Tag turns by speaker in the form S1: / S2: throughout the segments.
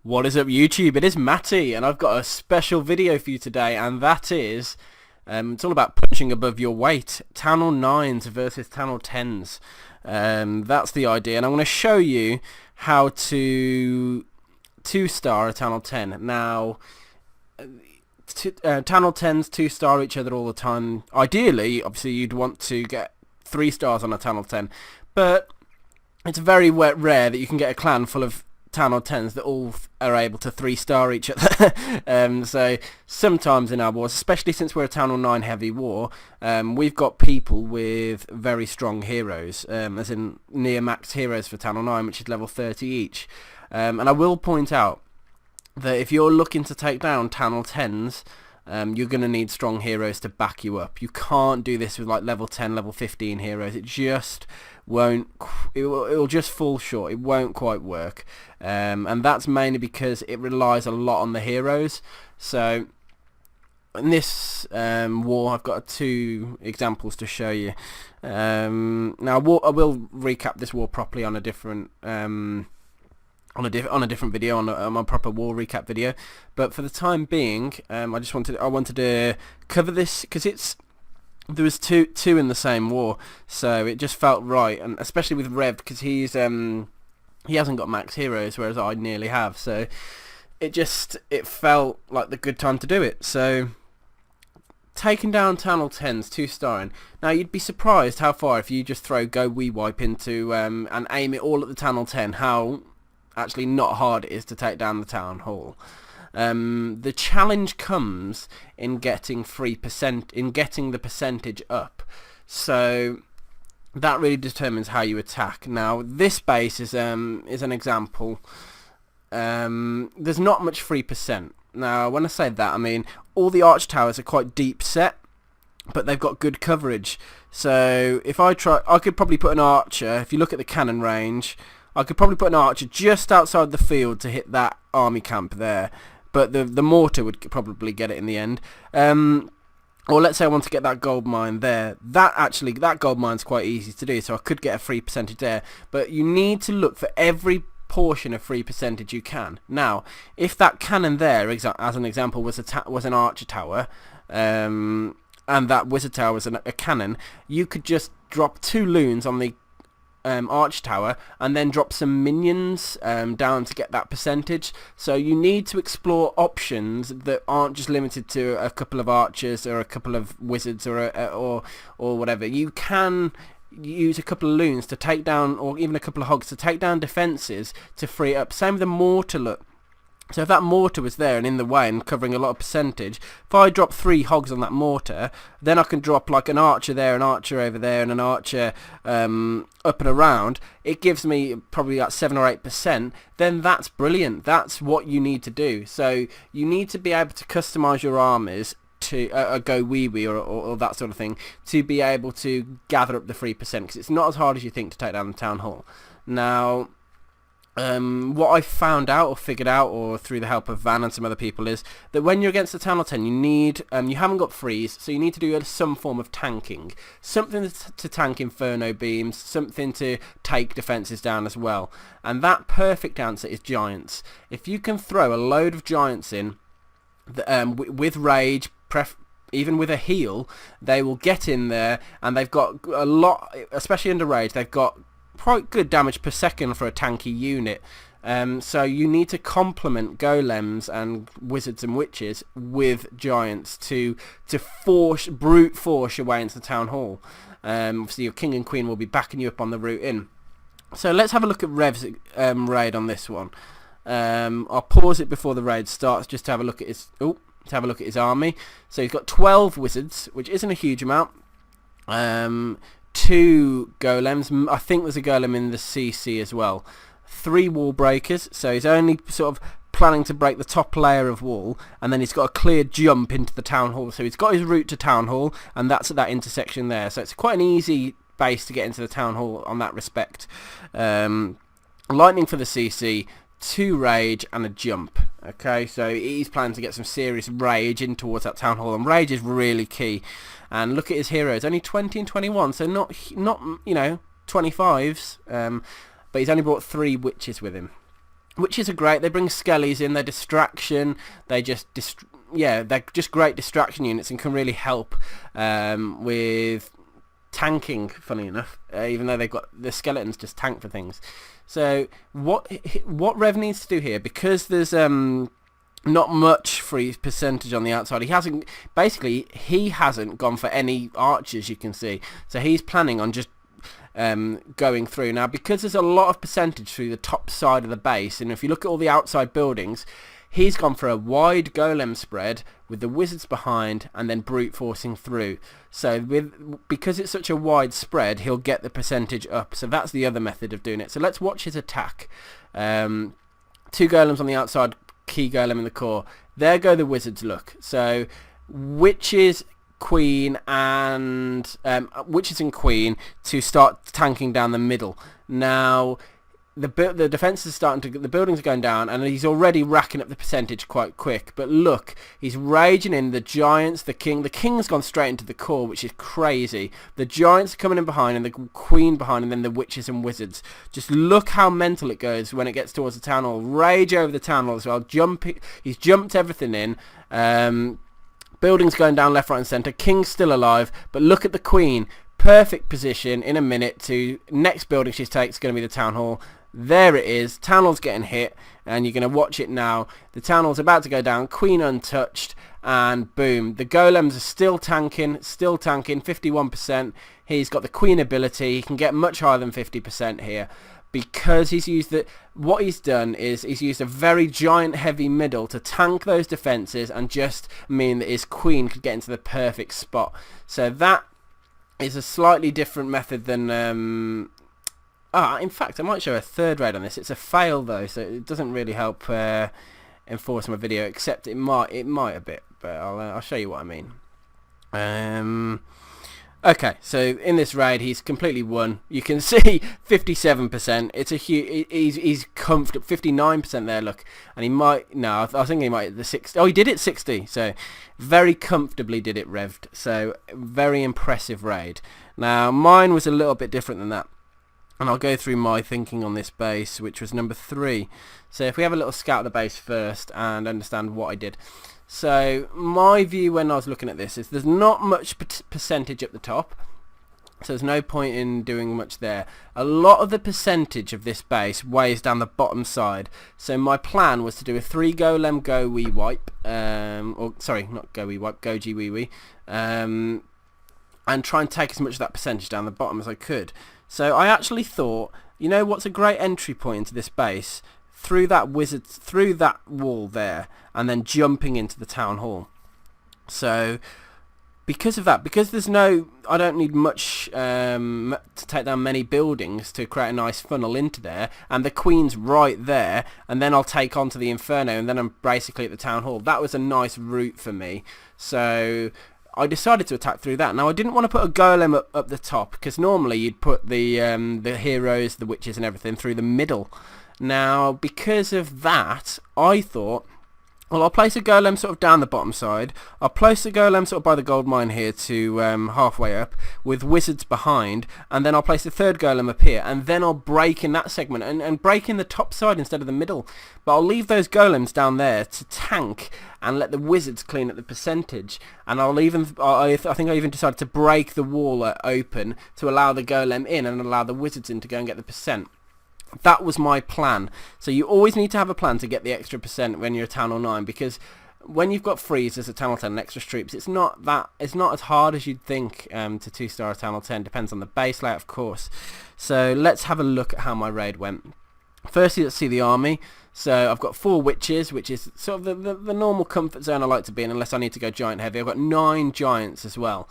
S1: What is up, YouTube? It is Matty, and I've got a special video for you today, and that is, it's all about punching above your weight. Town Hall 9s versus Town Hall 10s. That's the idea, and I'm going to show you how to 2-star a Town Hall 10. Now, Town Hall 10s 2-star each other all the time. Ideally, obviously, you'd want to get 3 stars on a Town Hall 10, but it's very rare that you can get a clan full of Town Hall 10s that all are able to 3-star each other. So sometimes in our wars, especially since we're a Town Hall 9 heavy war, we've got people with very strong heroes, as in near max heroes for Town Hall 9, which is level 30 each. And I will point out that if you're looking to take down Town Hall 10s, you're going to need strong heroes to back you up. You can't do this with like level 10, level 15 heroes. It just won't, it'll just fall short. It won't quite work, and that's mainly because it relies a lot on the heroes. So in this war, I've got 2 examples to show you. Now I will recap this war properly on a different on a different video, on my proper war recap video, but for the time being, I wanted to cover this because there was two in the same war, so it just felt right, and especially with Rev, because he hasn't got max heroes, whereas I nearly have, so it felt like the good time to do it. So taking down Town Hall 10s 2-starring. Now you'd be surprised how far, if you just throw GoGiWiWi into and aim it all at the Town Hall 10, how actually not hard it is to take down the Town Hall. The challenge comes in getting 3%, in getting the percentage up. So that really determines how you attack. Now this base is an example. There's not much 3%. Now when I say that, I mean all the arch towers are quite deep set, but they've got good coverage. So if I could probably put an archer, if you look at the cannon range, I could probably put an archer just outside the field to hit that army camp there, but the mortar would probably get it in the end. Or let's say I want to get that gold mine there. That gold mine's quite easy to do, so I could get a free percentage there. But you need to look for every portion of free percentage you can. Now, if that cannon there, as an example, was an archer tower, and that wizard tower was a cannon, you could just drop 2 loons on the arch tower and then drop some minions down to get that percentage. So you need to explore options that aren't just limited to a couple of archers or a couple of wizards or whatever. You can use a couple of loons to take down, or even a couple of hogs to take down defenses to free it up. Same with the mortar. Look, so if that mortar was there and in the way and covering a lot of percentage, if I drop 3 hogs on that mortar, then I can drop like an archer there, an archer over there, and an archer up and around. It gives me probably like 7 or 8%. Then that's brilliant. That's what you need to do. So you need to be able to customize your armies to GoGiWiWi or that sort of thing, to be able to gather up the 3%, because it's not as hard as you think to take down the Town Hall. Now, what I found out or figured out, or through the help of Van and some other people, is that when you're against the Town Hall 10, you haven't got freeze, so you need to do some form of tanking, something to tank inferno beams, something to take defenses down as well. And that perfect answer is giants. If you can throw a load of giants in with rage, even with a heal, they will get in there, and they've got a lot, especially under rage, they've got quite good damage per second for a tanky unit. So you need to complement golems and wizards and witches with giants to brute force your way into the Town Hall. Obviously your king and queen will be backing you up on the route in. So let's have a look at Rev's raid on this one. I'll pause it before the raid starts just to have a look at his army. So he's got 12 wizards, which isn't a huge amount. 2 golems, I think there's a golem in the CC as well. 3 wall breakers, so he's only sort of planning to break the top layer of wall, and then he's got a clear jump into the Town Hall. So he's got his route to Town Hall, and that's at that intersection there. So it's quite an easy base to get into the Town Hall on that respect. Lightning for the CC, 2 rage and a jump. Okay, so he's planning to get some serious rage in towards that Town Hall, and rage is really key. And look at his heroes, only 20 and 21, so not 25s, but he's only brought 3 witches with him. Witches are great. They bring skellies in. They're distraction. They just yeah, they're just great distraction units and can really help with tanking. Funny enough, even though they've got the skeletons, just tank for things. So what Rev needs to do here, because there's not much free percentage on the outside. He hasn't gone for any archers, you can see. So he's planning on just going through. Now, because there's a lot of percentage through the top side of the base, and if you look at all the outside buildings, he's gone for a wide golem spread with the wizards behind and then brute forcing through. So because it's such a wide spread, he'll get the percentage up. So that's the other method of doing it. So let's watch his attack. 2 golems on the outside, key golem in the core. There go the wizards, look. So witches, queen, and witches and queen to start tanking down the middle. Now the defense is starting to, the buildings are going down, and he's already racking up the percentage quite quick. But look, he's raging in the giants, the king's gone straight into the core, which is crazy. The giants are coming in behind, and the queen behind, and then the witches and wizards. Just look how mental it goes when it gets towards the town hall. Rage over the town hall as well. He's jumped everything in. Buildings going down left, right and centre. King's still alive, but look at the queen. Perfect position in a minute to next building she takes is going to be the town hall. There it is. Town hall's getting hit, and you're going to watch it now. The town hall's about to go down. Queen untouched, and boom. The golems are still tanking, 51%. He's got the queen ability. He can get much higher than 50% here, because he's used what he's done is he's used a very giant heavy middle to tank those defences and just mean that his queen could get into the perfect spot. So that is a slightly different method than in fact, I might show a third raid on this. It's a fail though, so it doesn't really help enforce my video, except it might a bit, but I'll show you what I mean. Okay, so in this raid he's completely won. You can see 57%. It's a huge. He's comfortable. 59% there. Look, and he might. No, I was thinking he might hit the 60. Oh, he did it 60. So very comfortably did it revved. So very impressive raid. Now mine was a little bit different than that, and I'll go through my thinking on this base, which was number 3. So if we have a little scout of the base first and understand what I did. So my view when I was looking at this is there's not much percentage at the top, so there's no point in doing much there. A lot of the percentage of this base weighs down the bottom side, so my plan was to do a 3 golem GoWiWi, or sorry, not GoWiWi, GoGiWiWi, and try and take as much of that percentage down the bottom as I could. So I actually thought, you know what's a great entry point into this base? Through that wall there, and then jumping into the town hall. So because of that, because there's no, I don't need much to take down many buildings to create a nice funnel into there, and the queen's right there, and then I'll take on to the inferno, and then I'm basically at the town hall. That was a nice route for me, so I decided to attack through that. Now I didn't want to put a golem up the top, because normally you'd put the heroes, the witches and everything through the middle. Now, because of that, I thought, well, I'll place a golem sort of down the bottom side. I'll place a golem sort of by the gold mine here to halfway up, with wizards behind, and then I'll place the 3rd golem up here, and then I'll break in that segment and break in the top side instead of the middle. But I'll leave those golems down there to tank and let the wizards clean up the percentage. And I'll even, I think I even decided to break the wall open to allow the golem in and allow the wizards in to go and get the percent. That was my plan. So you always need to have a plan to get the extra percent when you're a Town Hall 9, because when you've got freeze as a Town Hall 10 and extra troops, it's not as hard as you'd think to 2-star Town Hall 10. Depends on the base layout, of course. So let's have a look at how my raid went. Firstly, let's see the army. So I've got 4 witches, which is sort of the normal comfort zone I like to be in, unless I need to go giant heavy. I've got 9 giants as well.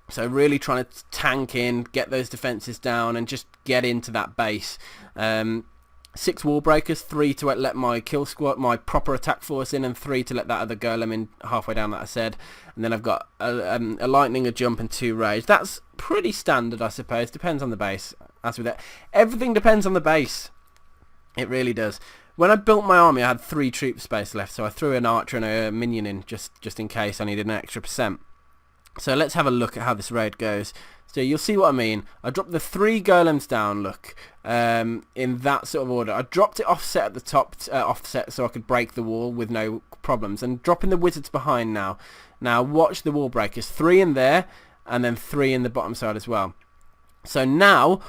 S1: So really trying to tank in, get those defences down, and just get into that base. 6 wall breakers, 3 to let my kill squad, my proper attack force in, and 3 to let that other golem in halfway down that I said. And then I've got a lightning, a jump, and 2 rage. That's pretty standard, I suppose. Depends on the base. As with that, everything depends on the base. It really does. When I built my army, I had 3 troop space left, so I threw an archer and a minion in just in case I needed an extra percent. So let's have a look at how this raid goes. So you'll see what I mean. I dropped the 3 golems down, look, in that sort of order. I dropped it offset at the top, offset, so I could break the wall with no problems. And dropping the wizards behind now. Now watch the wall breakers. 3 in there, and then 3 in the bottom side as well. So now,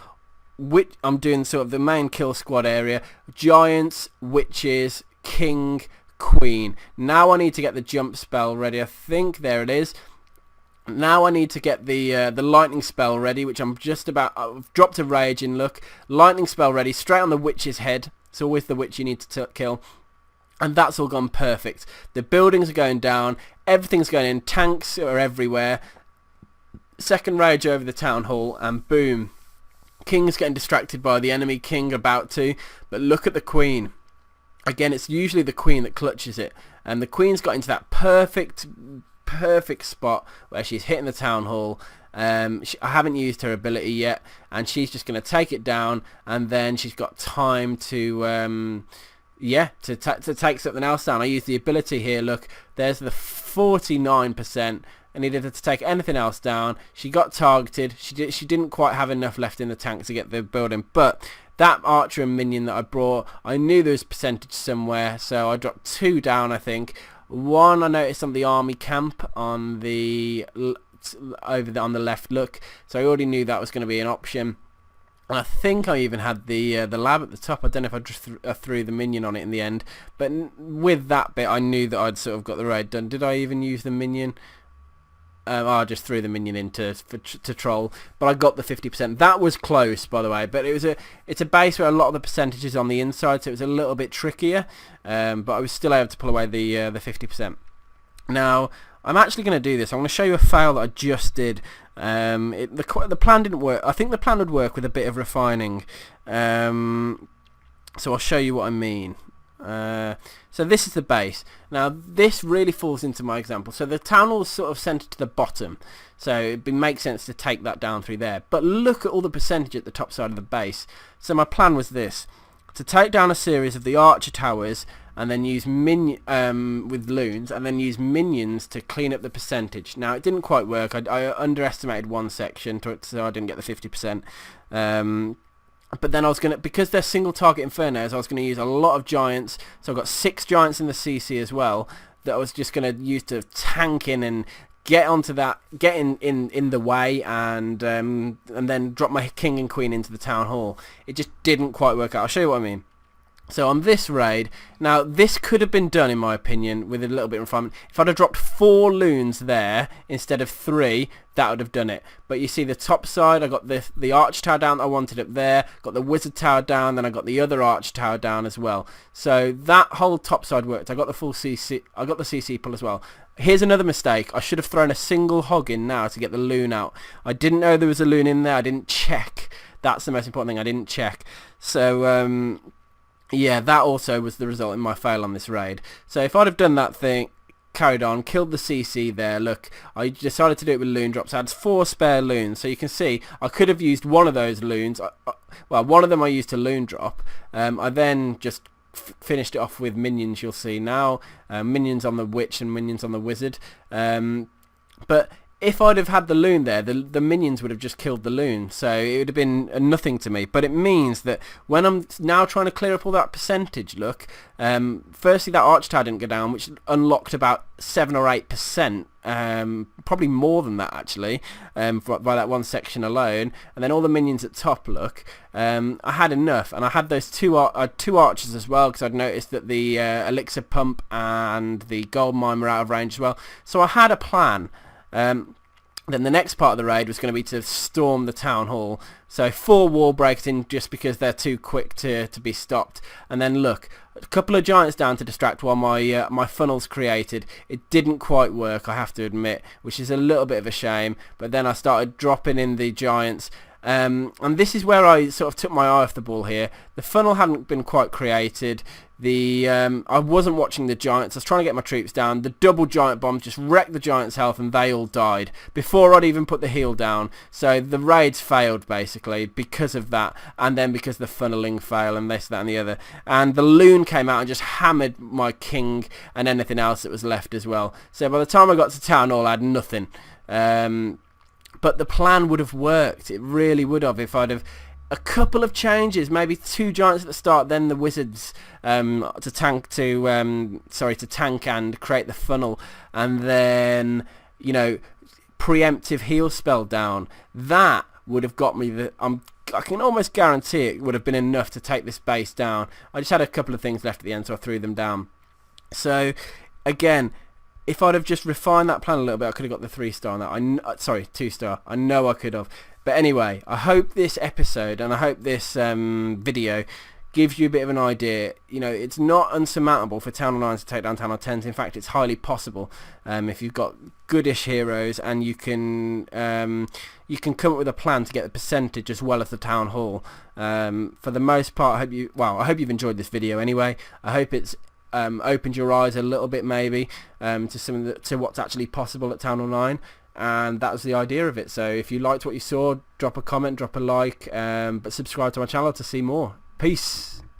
S1: I'm doing sort of the main kill squad area. Giants, witches, king, queen. Now I need to get the jump spell ready. I think there it is. Now I need to get the lightning spell ready, which I'm just about. I've dropped a rage in. Look, lightning spell ready, straight on the witch's head. It's always the witch you need to kill, and that's all gone perfect. The buildings are going down, everything's going in. Tanks are everywhere. Second rage over the town hall, and boom, king's getting distracted by the enemy king about to. But look at the queen. Again, it's usually the queen that clutches it, and the queen's got into that perfect spot where she's hitting the town hall. I haven't used her ability yet, and she's just going to take it down, and then she's got time to to take something else down. I use the ability here. Look, there's the 49%. I needed her to take anything else down. She got targeted. She didn't quite have enough left in the tank to get the building, but that archer and minion that I brought, I knew there was percentage somewhere, so I dropped 2 down, I think. 1 I noticed on the army camp on the on the left, look, so I already knew that was going to be an option. And I think I even had the lab at the top. I don't know if I just threw the minion on it in the end, but with that bit I knew that I'd sort of got the raid done. Did I even use the minion? I just threw the minion in to troll, but I got the 50%. That was close, by the way, but it's a base where a lot of the percentage is on the inside, so it was a little bit trickier, but I was still able to pull away the 50%. Now, I'm actually going to do this. I'm going to show you a fail that I just did. The plan didn't work. I think the plan would work with a bit of refining, so I'll show you what I mean. So this is the base. Now this really falls into my example. So the town hall is sort of centered to the bottom, so it makes sense to take that down through there. But look at all the percentage at the top side of the base. So my plan was this: to take down a series of the archer towers, and then use with loons, and then use minions to clean up the percentage. Now it didn't quite work. I underestimated one section, so I didn't get the 50%. But then I was going to, because they're single target infernos, I was going to use a lot of giants. So I've got 6 giants in the CC as well that I was just going to use to tank in and get onto that, get in the way, and then drop my king and queen into the town hall. It just didn't quite work out. I'll show you what I mean. So on this raid, now this could have been done in my opinion with a little bit of refinement. If I'd have dropped 4 loons there instead of 3, that would have done it. But you see the top side, I got the arch tower down that I wanted up there, got the wizard tower down, then I got the other arch tower down as well. So that whole top side worked. I got the full CC, I got the CC pull as well. Here's another mistake. I should have thrown a single hog in now to get the loon out. I didn't know there was a loon in there. I didn't check. That's the most important thing. I didn't check. So yeah, that also was the result in my fail on this raid. So if I'd have done that thing, carried on, killed the CC there, look, I decided to do it with loon drops. I had 4 spare loons, so you can see I could have used one of those loons. Well, one of them I used to loon drop. I then just finished it off with minions, you'll see now. Minions on the witch and minions on the wizard. But if I'd have had the loon there, the minions would have just killed the loon, so it would have been nothing to me. But it means that when I'm now trying to clear up all that percentage, look, firstly that arch tower didn't go down, which unlocked about 7 or 8%, probably more than that actually, by that one section alone. And then all the minions at top, look, I had enough, and I had those 2 archers as well, because I'd noticed that the elixir pump and the gold mine were out of range as well. So I had a plan. Then the next part of the raid was going to be to storm the town hall. So 4 wall breaks in just because they're too quick to be stopped. And then look, a couple of giants down to distract while my funnels created. It didn't quite work, I have to admit, which is a little bit of a shame. But then I started dropping in the giants. And this is where I sort of took my eye off the ball here. The funnel hadn't been quite created. I wasn't watching the giants. I was trying to get my troops down. The double giant bombs just wrecked the giants' health, and they all died before I'd even put the heal down. So the raids failed basically because of that, and then because the funneling failed, and this, that, and the other. And the loon came out and just hammered my king and anything else that was left as well. So by the time I got to town hall, I had nothing. But the plan would have worked. It really would have if I'd have a couple of changes, maybe 2 giants at the start, then the wizards to tank and create the funnel, and then, you know, preemptive heal spell down. That would have got me I can almost guarantee it would have been enough to take this base down. I just had a couple of things left at the end, so I threw them down. So again, if I'd have just refined that plan a little bit, I could have got the 3-star on that. Sorry, 2-star. I know I could have. But anyway, I hope this episode and I hope this video gives you a bit of an idea. You know, it's not unsurmountable for Town Hall 9s to take down Town Hall 10s. In fact, it's highly possible if you've got goodish heroes and you can come up with a plan to get the percentage as well as the Town Hall. For the most part, I hope you've enjoyed this video anyway. I hope it's opened your eyes a little bit maybe to what's actually possible at Town Hall 9. And that was the idea of it. So if you liked what you saw, drop a comment, drop a like, but subscribe to my channel to see more. Peace.